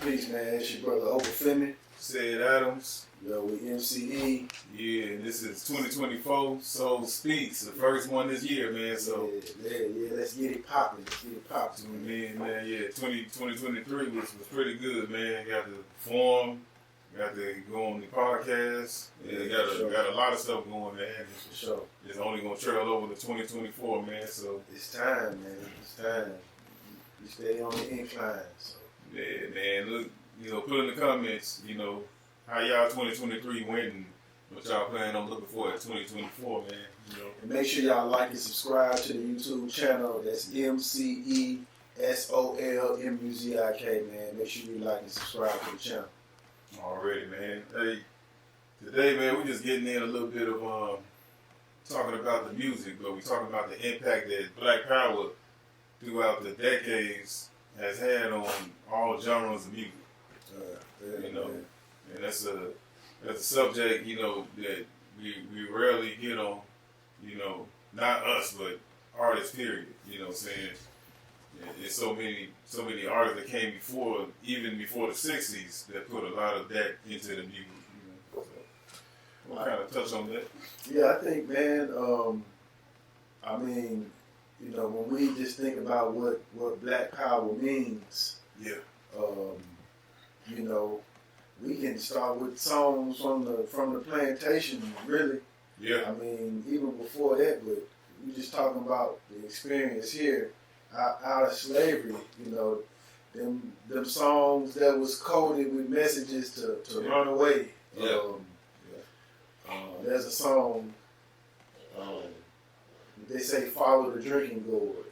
Peace, man. It's your brother Obafemi. CedAdamz. Yo, we MCE. Yeah, and this is 2024 Soul Speaks, the first one this year, man. So yeah. Let's get it popping. Man, yeah, 2023 was pretty good, man. Got to perform, got to go on the podcast. Yeah, got a lot of stuff going, man. For sure. It's only gonna trail over to 2024, man. So it's time, man. It's time. You stay on the incline. So. Yeah, man. Look, put in the comments, how y'all 2023 went and what y'all plan on looking for at 2024, man. And make sure y'all like and subscribe to the YouTube channel. That's MCESOLMUZIK, man. Make sure you like and subscribe to the channel. Already, man. Hey, today, man, we're just getting in a little bit of talking about the music, but we're talking about the impact that Black Power throughout the decades has had on all genres of music. And that's a subject, that we rarely get on, not us, but artists, period. You know what I'm saying? There's so many artists that came before, even before the 60s, that put a lot of that into the music. So we'll kind of touch on that. Yeah, I think, man, when we just think about what Black Power means, we can start with songs from the plantation, really. Yeah. I mean, even before that, but we just talking about the experience here out of slavery, them songs that was coded with messages to run away. Yeah. There's a song, they say follow the drinking gourd.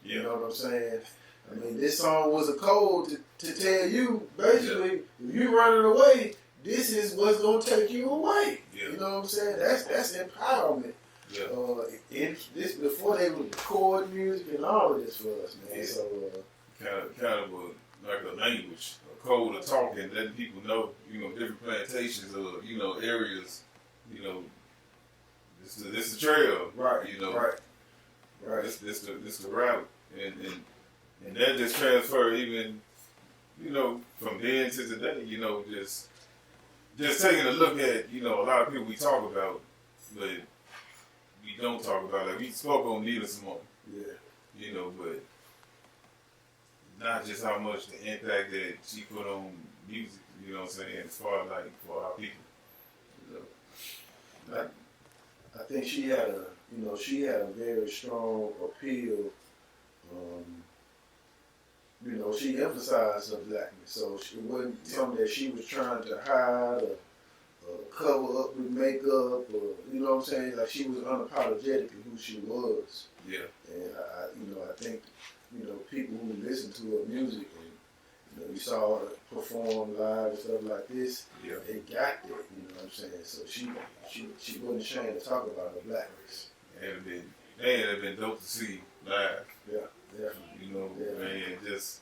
Yeah. You know what I'm saying? I mean, this song was a code to tell you, basically, if you're running away, this is what's going to take you away. Yeah. You know what I'm saying? That's empowerment. Yeah. This before they would record music and all of this for us, man. Yeah. So kind of like a language, a code of talking, letting people know, different plantations or areas, this is the trail, right. This the route, and that just transferred even, from then to today, just taking a look at, a lot of people we talk about, but we don't talk about. Like we spoke on Nina Simone, but not just how much the impact that she put on music, you know what I'm saying, as far as like for our people. I think she had a very strong appeal. She emphasized her blackness, so it wasn't something that she was trying to hide or cover up with makeup, or you know what I'm saying. Like she was unapologetically who she was. Yeah. And I think people who listen to her music and you saw her perform live and stuff like this, they got that. You know what I'm saying. So she wasn't ashamed to talk about her black race. It'd have been dope to see live. Yeah. Definitely. Man, just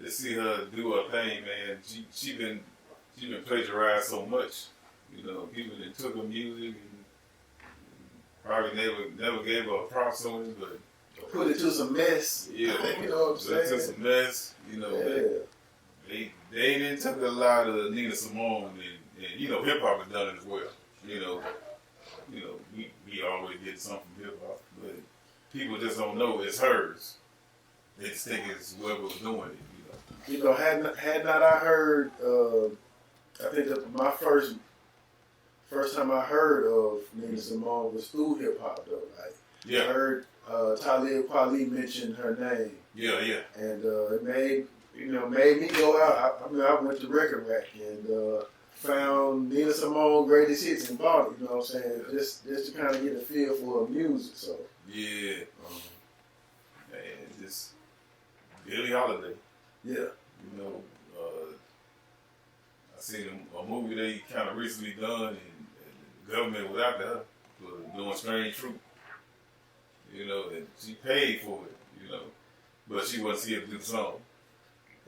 to see her do her thing, man. She been plagiarized so much. People that took her music and probably never gave her props on it, but put it to some mess. Yeah. You know what I'm saying? Put it to some mess. They didn't took a lot of Nina Simone and hip hop has done it as well. We always get something from hip hop, but people just don't know it's hers. They just think it's whoever was doing it. Had not I heard? I think that my first time I heard of Nina Simone was through hip hop though. I heard Talib Kweli mention her name. Yeah. And it made me go out. I went to Record Rack and found Nina Simone greatest hits and bought it. You know what I'm saying? Just to kind of get a feel for her music. So man, just Billie Holiday. Yeah. I seen a movie they kind of recently done, and the government was after her for doing Strange Fruit. And she paid for it, but she wasn't here to do the song.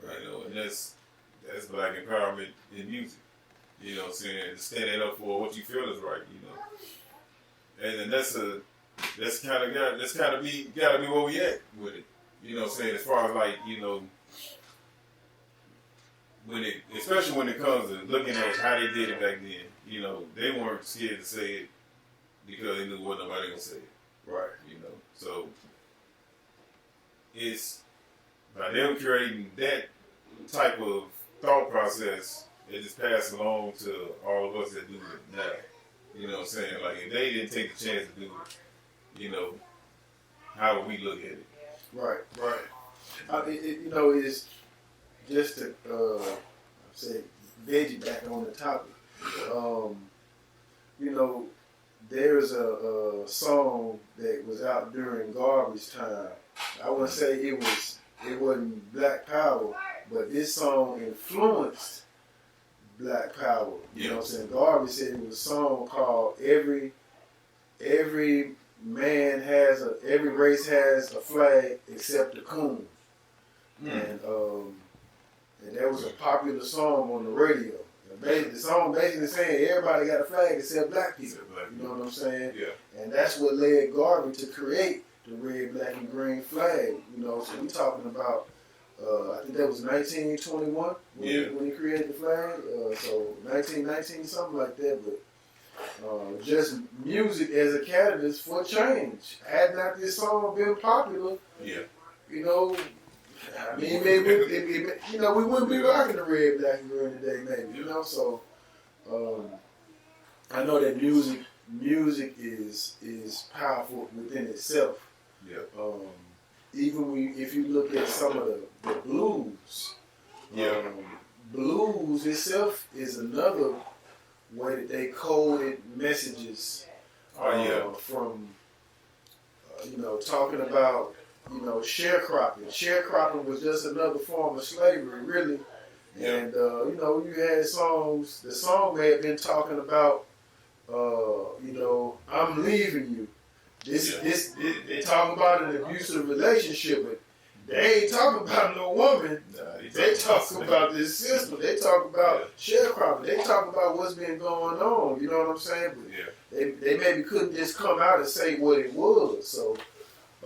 And that's Black empowerment in music. You know what I'm saying? Standing up for what you feel is right, And then that's gotta be where we at with it. You know what I'm saying? As far as like, especially when it comes to looking at how they did it back then, you know, they weren't scared to say it because they knew what nobody gonna say it. Right. You know, so it's by them creating that type of thought process, it just passed along to all of us that do it now. You know what I'm saying? Like, if they didn't take the chance to do it, you know, how would we look at it? Right, right. You know, it's just to say, veggie back on the topic. You know, there's a song that was out during Garbage time. I wouldn't say it wasn't Black Power, but this song influenced Black Power. You know what I'm saying? Garbage said it was a song called Every race has a flag except the coon. And that was a popular song on the radio. The song basically saying everybody got a flag except black people. You know what I'm saying? Yeah. And that's what led Garvey to create the red, black, and green flag. You know, so we're talking about, I think that was 1921 when he created the flag. So 1919, something like that. But just music as a catalyst for change. Had not this song been popular, you know, I mean, maybe you know, we wouldn't be rocking the red, black, and green today, maybe. You know, so I know that music is powerful within itself. Yeah. Even if you look at some of the blues, blues itself is another way that they coded messages from, you know, talking about, you know, sharecropping. Sharecropping was just another form of slavery, really. Yeah. And, you know, you had songs, the song may have been talking about, you know, I'm leaving you. They talking about an abusive relationship, but they ain't talking about no woman. They talking about this system. They talk about sharecropping. They talk about what's been going on. You know what I'm saying? But they maybe couldn't just come out and say what it was. So,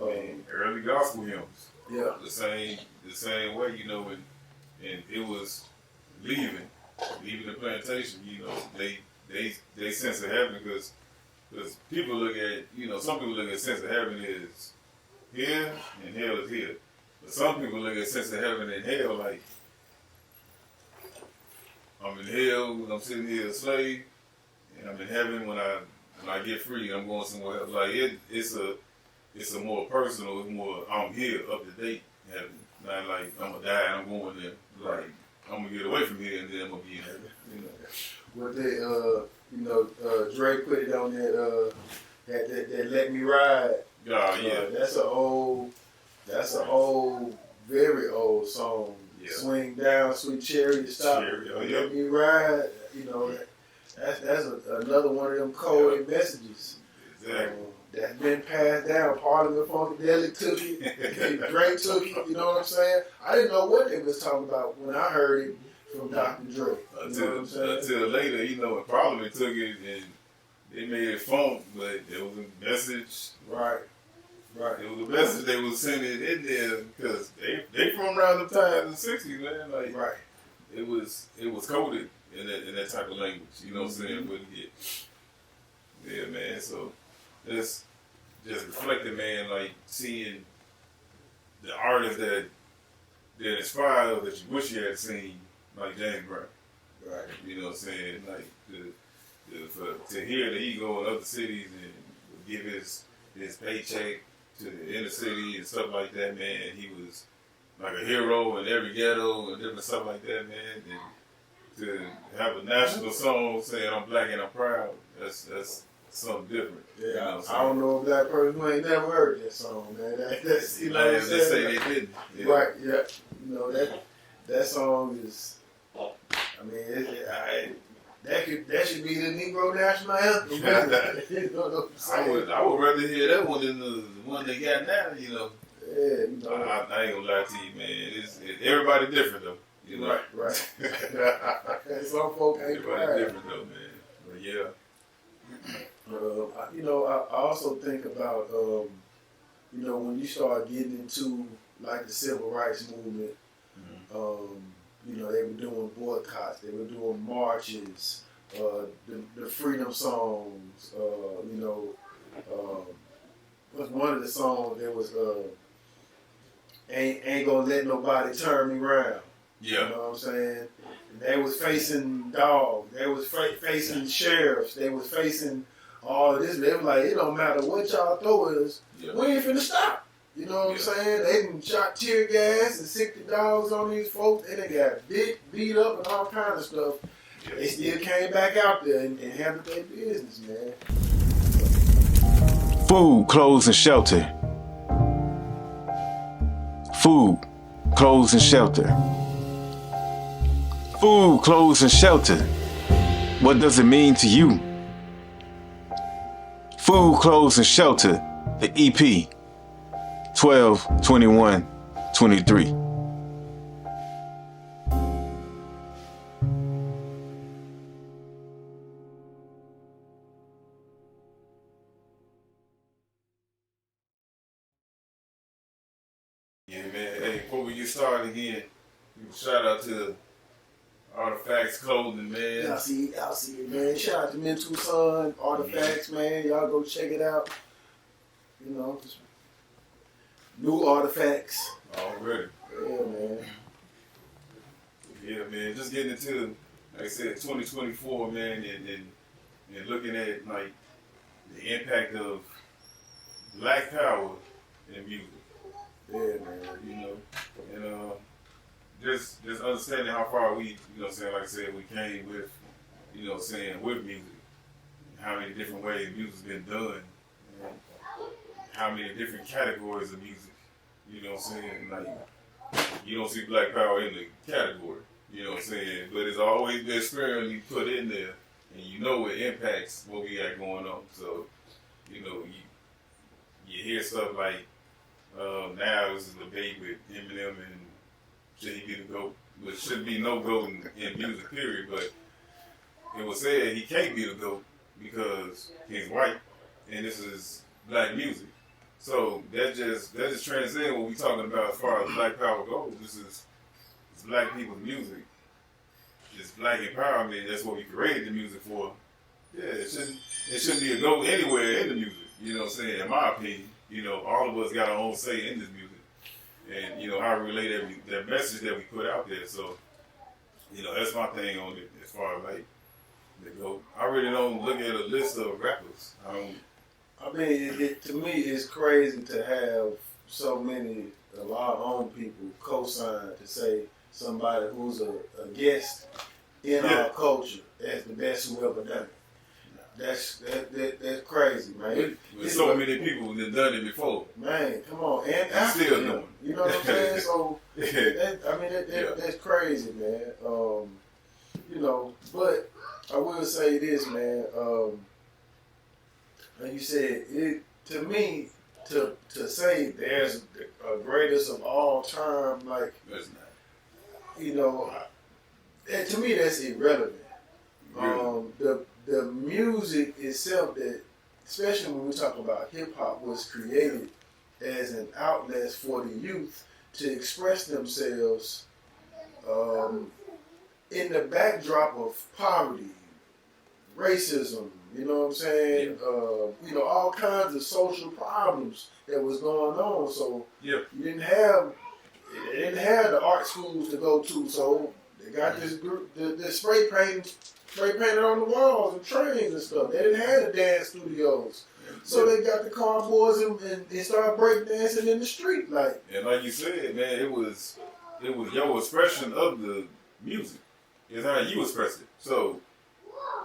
early gospel hymns. Yeah. The same way, you know, and it was leaving the plantation. You know, they sense of heaven because people look at, you know, some people look at sense of heaven as here and hell is here. But some people look at sense of heaven and hell like, I'm in hell when I'm sitting here a slave, and I'm in heaven when I get free and I'm going somewhere else. Like it's a more personal, it's more I'm here up to date heaven. Not like I'm gonna die and I'm going there. Like I'm gonna get away from here and then I'm gonna be in heaven. You know. What they you know, Dre put it on that that Let Me Ride. Oh yeah. That's an old, very old song. Yeah. Swing down, sweet chariot, stop. Let me ride. You know, that's another one of them coded messages. Exactly. That's been passed down. Parliament Funkadelic took it. Dre took it. You know what I'm saying? I didn't know what they was talking about when I heard it from Dr. Dre. Until later, you know, when Parliament took it and they made it funk, but there was a message. Right. It was a message they was sending in there because they from around the times in the 60s, man. Like, it was coded in that type of language. You know what I'm saying? But yeah, man. So it's just reflecting, man. Like seeing the artists that inspired that you wish you had seen, like James Brown. Right. You know what I'm saying? Like to hear that he go in other cities and give his paycheck to the inner city and stuff like that, man. He was like a hero in every ghetto and different stuff like that, man. And to have a national song saying I'm black and I'm proud, that's something different. Yeah, you know I don't know a black person who ain't never heard that song, man. That's you know what I'm saying? They say they didn't. Yeah. Right, yeah. You know, that song is, I mean, that should be the Negro National Anthem. You know what I'm saying? I would rather hear that one than the one they got now, you know. Yeah, you know. I ain't gonna lie to you, man. Everybody different, though. You know? Right. Some folk ain't everybody different, though, man. But yeah. You know, I also think about, you know, when you start getting into, like, the civil rights movement, You know, they were doing boycotts, they were doing marches, the freedom songs. You know, was one of the songs that was ain't gonna let nobody turn me round. Yeah. You know what I'm saying? And they was facing dogs. They was facing sheriffs. They was facing all this. They were like, it don't matter what y'all throw us, we ain't finna stop. You know what I'm saying? They done shot tear gas and sick the dogs on these folks, and they got beat up and all kind of stuff. Yeah. They still came back out there and handled their business, man. Food, clothes, and shelter. Food, clothes, and shelter. Food, clothes, and shelter. What does it mean to you? Food, clothes, and shelter. The EP. 12, 21, 23. Yeah, man. Hey, before we get started again, shout out to Artifacts Clothing, man. Y'all see it, man. Shout out to Mental Son, Artifacts, man. Y'all go check it out. You know, new artifacts. Already. Yeah, man. Yeah, man. Just getting into, like I said, 2024, man, and looking at like the impact of Black Power in music. Yeah, man. You know, and just understanding how far we, you know, saying, like I said, we came with, you know, saying with music, how many different ways music's been done, and how many different categories of music. You know what I'm saying? Like, you don't see Black Power in the category. You know what I'm saying? But it's always been sparingly put in there, and you know it impacts what we got going on. So, you know, you hear stuff like, now this is a debate with Eminem and should he be the GOAT? But should be no GOAT in music, period. But it was said he can't be the GOAT because he's white and this is black music. So that just transcends what we're talking about as far as Black Power goes. It's black people's music. It's black empowerment. That's what we created the music for. Yeah, it shouldn't be a GOAT anywhere in the music. You know what I'm saying? In my opinion, you know, all of us got our own say in this music. And, you know, how we relate that message that we put out there. So, you know, that's my thing on it as far as like the GOAT. I really don't look at a list of rappers. I mean, to me, it's crazy to have so many of our own people co-sign to say somebody who's a guest in our culture as the best who ever done it. That's crazy, man. With so many people that done it before. Man, come on. And after still him, doing it. you know what I'm saying? So, that's crazy, man. You know, but I will say this, man. Like you said, to me, to say there's a greatest of all time, like, That's not. you know, to me that's irrelevant. Really? The music itself, that especially when we talk about hip hop, was created as an outlet for the youth to express themselves in the backdrop of poverty, racism, you know what I'm saying? You know, all kinds of social problems that was going on. So you didn't have the art schools to go to. So they got this group, the spray painted on the walls and trains and stuff. They didn't have the dance studios. So they got the cardboards and they started breakdancing in the street. And like you said, man, it was your expression of the music. It's how you express it. So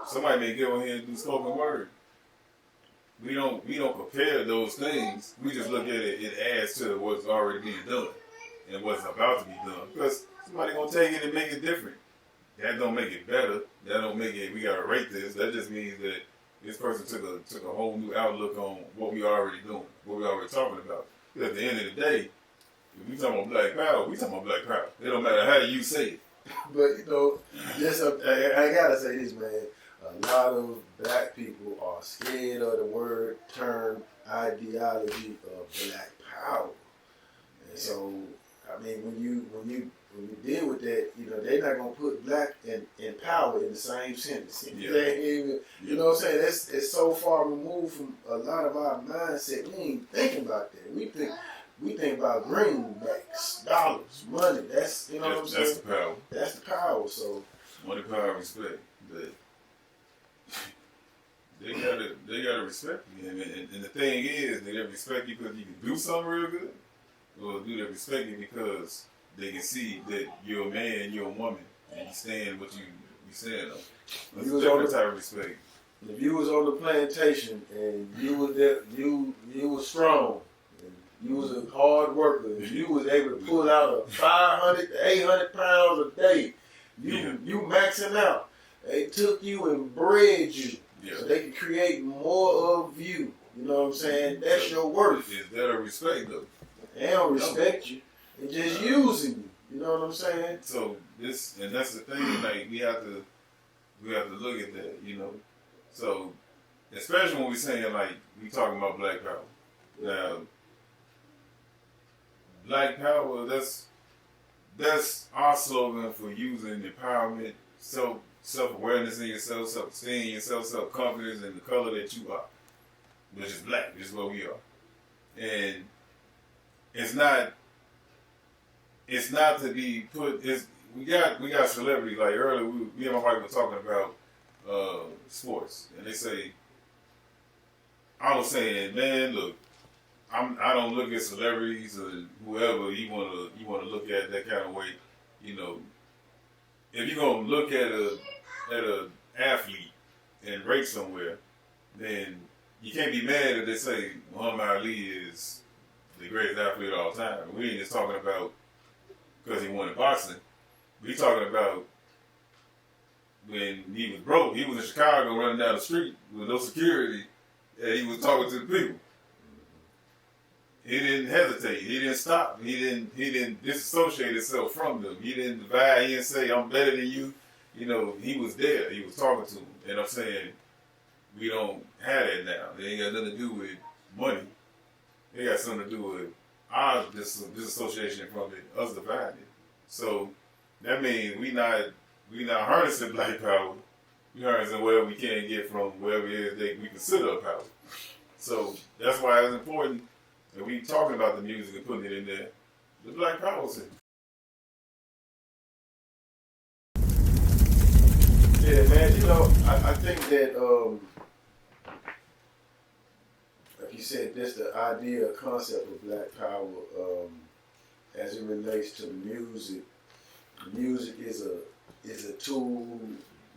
somebody may go in here and do spoken word. We don't compare those things. We just look at it. It adds to what's already being done and what's about to be done. Because somebody gonna take it and make it different. That don't make it better. That don't make it. We gotta rate this. That just means that this person took a whole new outlook on what we already doing, what we already talking about. Because at the end of the day, if we talking about Black Power, we talking about Black Power. It don't matter how you say it. But you know, I gotta say this, man. A lot of black people are scared of the term ideology of Black Power, and so I mean, when you deal with that, you know, they not gonna put black and power in the same sentence. Yeah. You know what I'm saying? It's so far removed from a lot of our mindset. We ain't thinking about that. We think about greenbacks, dollars, money. That's what I'm saying. That's the power. That's the power. So money, power, respect. But they gotta respect you. And the thing is, they respect you because you can do something real good, or do they respect you because they can see that you're a man, you're a woman, and you stand what you stand on. That's a different type of respect. If you was on the plantation and you was there, you was strong, and you was a hard worker, and you was able to pull out a 500 to 800 pounds a day, you maxing out. They took you and bred you, so they could create more of you. You know what I'm saying? That's your worth. Is that a respect though? They don't respect you. They're just using you. You know what I'm saying? So that's the thing. Like we have to look at that. You know. So especially when we saying like we talking about black power. Now, black power. That's our slogan for using empowerment, self-awareness in yourself, self-esteem in yourself, self-confidence in the color that you are, which is black. This is what we are, and it's not to be put. We got celebrities like earlier. Me and my wife were talking about sports, and they say, I was saying, man, look, I don't look at celebrities or whoever you want to look at that kind of way. You know, if you're gonna look at a athlete and rate somewhere, then you can't be mad if they say Muhammad Ali is the greatest athlete of all time. We ain't just talking about because he won in boxing. We talking about when he was broke. He was in Chicago running down the street with no security, and he was talking to the people. He didn't hesitate. He didn't stop. He didn't disassociate himself from them. He didn't divide. He didn't say, "I'm better than you." You know, he was there. He was talking to them. And I'm saying, we don't have that now. It ain't got nothing to do with money. It got something to do with our disassociation from it, us dividing it. So that means we not harnessing black power. We harnessing whatever we can get from wherever it is that we consider a power. So that's why it's important that we talking about the music and putting it in there. The black power thing. Yeah, man. You know, I think that like you said, that's the idea, concept of black power as it relates to music. Music is a tool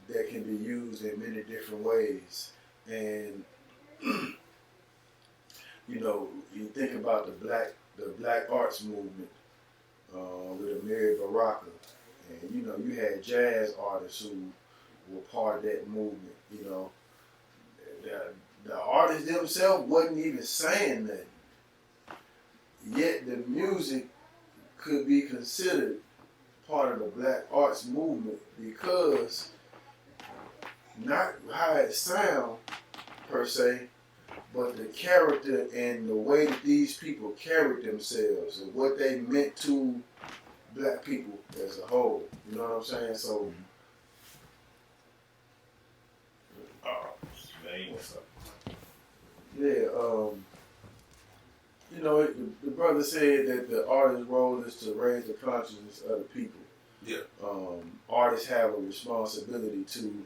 that can be used in many different ways, and you know, you think about the black arts movement with Amiri Baraka, and you know, you had jazz artists who were part of that movement. You know, the artists themselves wasn't even saying nothing, yet the music could be considered part of the black arts movement because not how it sounds per se, but the character and the way that these people carried themselves and what they meant to black people as a whole. You know what I'm saying? So, man, what's up? Yeah, you know, the brother said that the artist's role is to raise the consciousness of the people. Yeah. Artists have a responsibility to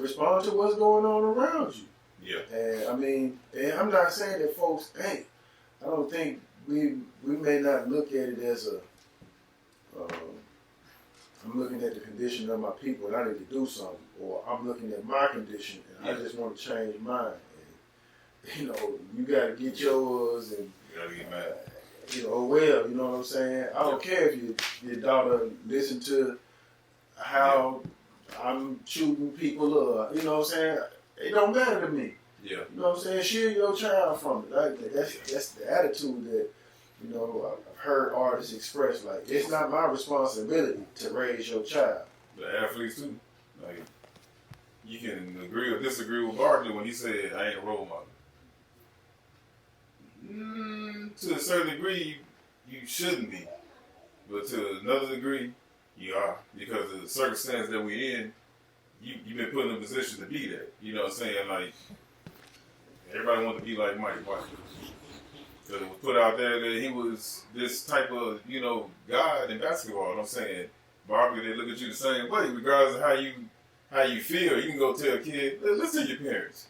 respond to what's going on around you. Yeah. And I mean, and I'm not saying that folks ain't. I don't think we may not look at it as a. I'm looking at the condition of my people and I need to do something, or I'm looking at my condition and I just want to change mine. And, you know, you got to get yours, and You gotta get mad. you know, well, you know what I'm saying? I don't care if your daughter listen to how I'm shooting people, or you know what I'm saying? It don't matter to me. Yeah. You know what I'm saying? Shield your child from it. Like, that's the attitude that, you know, I've heard artists express. Like, it's not my responsibility to raise your child. The athletes too. Like, you can agree or disagree with Barkley when he said, "I ain't a role model." To a certain degree, you shouldn't be, but to another degree, You are, because of the circumstance that we're in. You've been put in a position to be that. You know what I'm saying? Like, everybody wanted to be like Mike White. Because it was put out there that he was this type of, God in basketball. You know what I'm saying? Barbie, they look at you the same way, regardless of how you feel. You can go tell a kid, listen to your parents.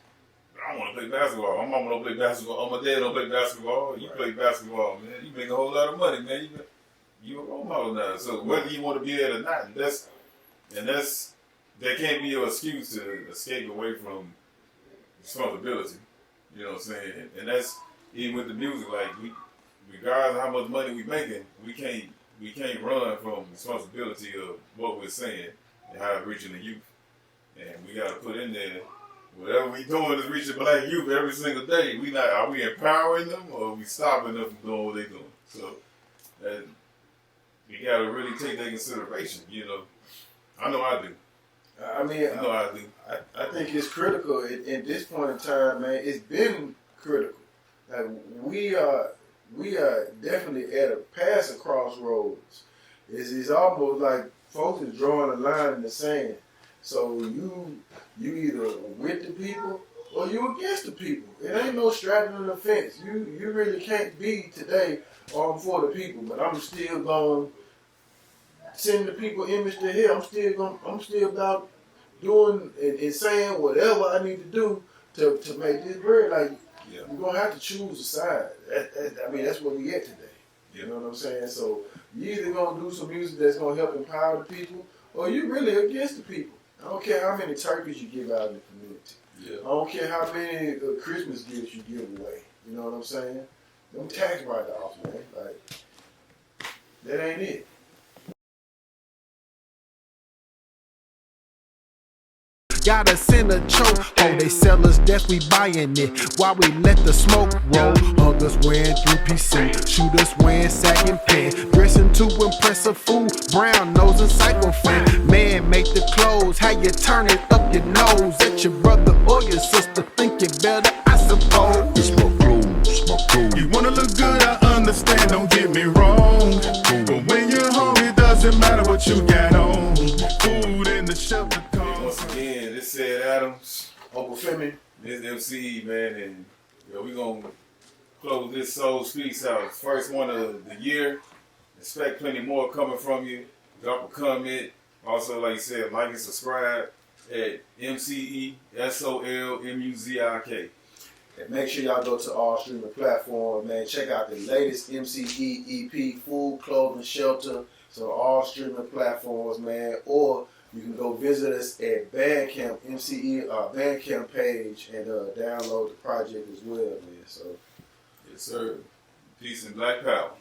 I want to play basketball. My mama don't play basketball. My dad don't play basketball. You play basketball, man. You make a whole lot of money, man. You a role model now. So whether you want to be there or not, that can't be your excuse to escape away from responsibility. You know what I'm saying? And that's even with the music. Like, regardless of how much money we making, we can't run from responsibility of what we're saying and how it's reaching the youth. And we got to put in there, whatever we doing is reaching black youth every single day. Are we empowering them or are we stopping them from doing what they're doing? So we got to really take that into consideration. I know I do. I know I do. I think it's critical at this point in time, man. It's been critical. Like, we are definitely at a crossroads. It's almost like folks is drawing a line in the sand. So you either with the people or you against the people. It ain't no straddling the fence. You really can't be today I'm for the people, but I'm still going send the people image to here. I'm still about doing and saying whatever I need to do to make this bread. Like, you're gonna have to choose a side. That's what we get today. You know what I'm saying? So you either gonna do some music that's gonna help empower the people, or you really against the people. I don't care how many turkeys you give out in the community. Yeah. I don't care how many Christmas gifts you give away. You know what I'm saying? Them tax write-offs, man. Like, that ain't it. Gotta send a choke. Oh, they sell us death, we buying it. While we let the smoke roll. Huggers wearing 3PC, shooters wearing sagging pants. Dressing to impress a fool, brown nose and psycho fan. Man, make the clothes, how you turn it up your nose at your brother or your sister. Think it better, I suppose. It's my clothes. You wanna look good, I understand, don't get me wrong. But when you're home, it doesn't matter what you got on. Food in the shelter. Once again, this CedAdamz, Obafemi. This MC, man, and we gonna close this Soul Speaks out. First one of the year. Expect plenty more coming from you. Drop a comment. Also, like you said, like and subscribe at MCESOLMUZIK. And make sure y'all go to all streaming platforms, man. Check out the latest MCE EP, Food, Clothing, Shelter. So all streaming platforms, man. Or you can go visit us at Bandcamp, MCE Bandcamp page, and download the project as well, man. So, yes, sir. Peace and Black Power.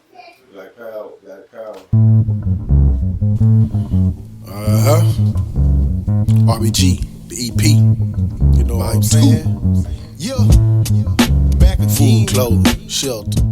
Black Power, Black Power. RBG, the EP. You know what I'm saying? Yeah. Back in Food, Clothing, Shelter.